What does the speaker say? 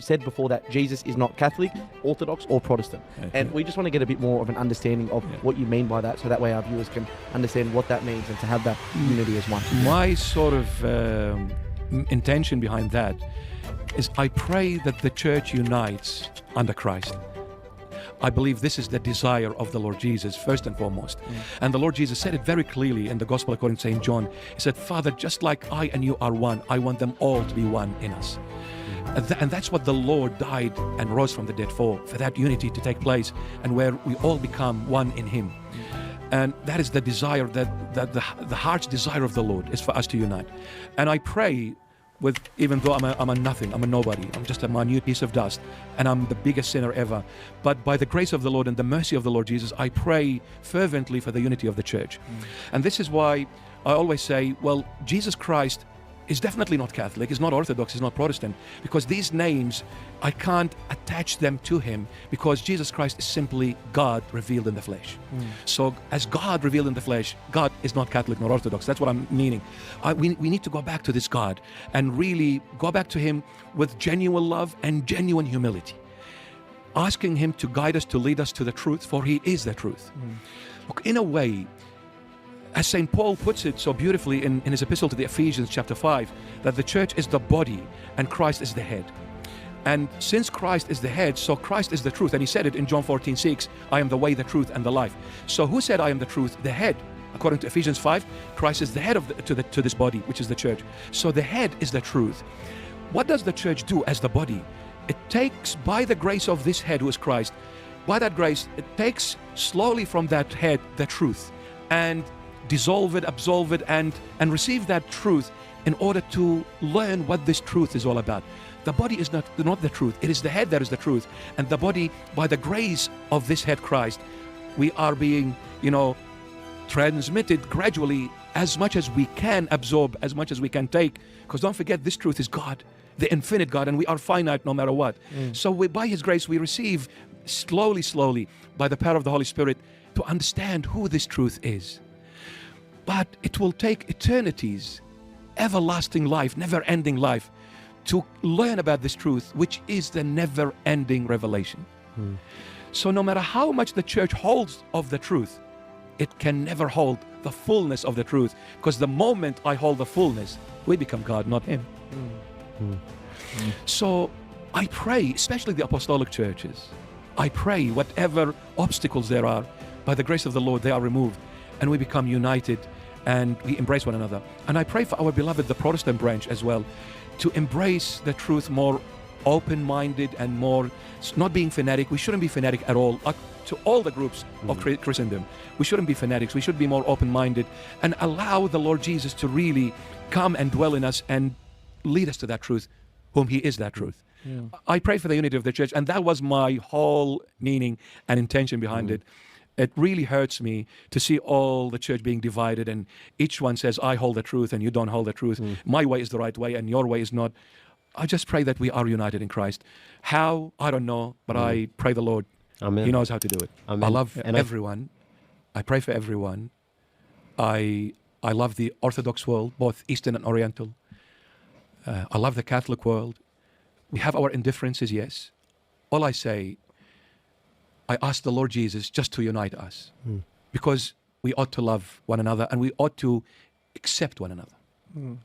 said before that Jesus is not Catholic, Orthodox, or Protestant. And we just want to get a bit more of an understanding of what you mean by that, so that way our viewers can understand what that means and to have that unity as one. My sort of intention behind that is I pray that the church unites under Christ. I believe this is the desire of the Lord Jesus, first and foremost. And the Lord Jesus said it very clearly in the Gospel according to St. John. He said, Father, just like I and you are one, I want them all to be one in us. And that's what the Lord died and rose from the dead for that unity to take place, and where we all become one in Him. And that is the desire, that the heart's desire of the Lord is for us to unite. And I pray, with, even though I'm a nothing, I'm a nobody, I'm just a minute piece of dust, and I'm the biggest sinner ever, but by the grace of the Lord and the mercy of the Lord Jesus, I pray fervently for the unity of the church. And this is why I always say, well, Jesus Christ is definitely not Catholic, he's not Orthodox, he's not Protestant, because these names, I can't attach them to him, because Jesus Christ is simply God revealed in the flesh. So as God revealed in the flesh, God is not Catholic nor Orthodox. That's what I'm meaning. We need to go back to this God and really go back to Him with genuine love and genuine humility, asking Him to guide us, to lead us to the truth, for He is the truth. Look, in a way, as St. Paul puts it so beautifully in his epistle to the Ephesians chapter 5, that the church is the body and Christ is the head. And since Christ is the head, so Christ is the truth. And he said it in John 14:6, I am the way, the truth, and the life. So who said I am the truth? The head. According to Ephesians 5, Christ is the head of to this body, which is the church. So the head is the truth. What does the church do as the body? It takes, by the grace of this head who is Christ, by that grace, it takes slowly from that head the truth, and dissolve it, absolve it, and receive that truth in order to learn what this truth is all about. The body is not the truth. It is the head that is the truth. And the body, by the grace of this head Christ, we are being, transmitted gradually, as much as we can absorb, as much as we can take. Because don't forget, this truth is God, the infinite God, and we are finite no matter what. So by His grace, we receive slowly, by the power of the Holy Spirit, to understand who this truth is. But it will take eternities, everlasting life, never-ending life, to learn about this truth, which is the never-ending revelation. So no matter how much the church holds of the truth, it can never hold the fullness of the truth, because the moment I hold the fullness, we become God, not Him. So I pray, especially the apostolic churches, I pray whatever obstacles there are, by the grace of the Lord, they are removed, and we become united and we embrace one another. And I pray for our beloved, the Protestant branch as well, to embrace the truth more open-minded and more, not being fanatic. We shouldn't be fanatic at all. To all the groups of Christendom, we shouldn't be fanatics. We should be more open-minded and allow the Lord Jesus to really come and dwell in us and lead us to that truth, whom He is that truth. I pray for the unity of the church, and that was my whole meaning and intention behind it. It really hurts me to see all the church being divided, and each one says, I hold the truth and you don't hold the truth. My way is the right way and your way is not. I just pray that we are united in Christ. How? I don't know, but I pray the Lord. Amen. He knows how to do it. Amen. I love And everyone. I pray for everyone. I love the Orthodox world, both Eastern and Oriental. I love the Catholic world. We have our indifferences, yes. All I say, I ask the Lord Jesus just to unite us, because we ought to love one another and we ought to accept one another.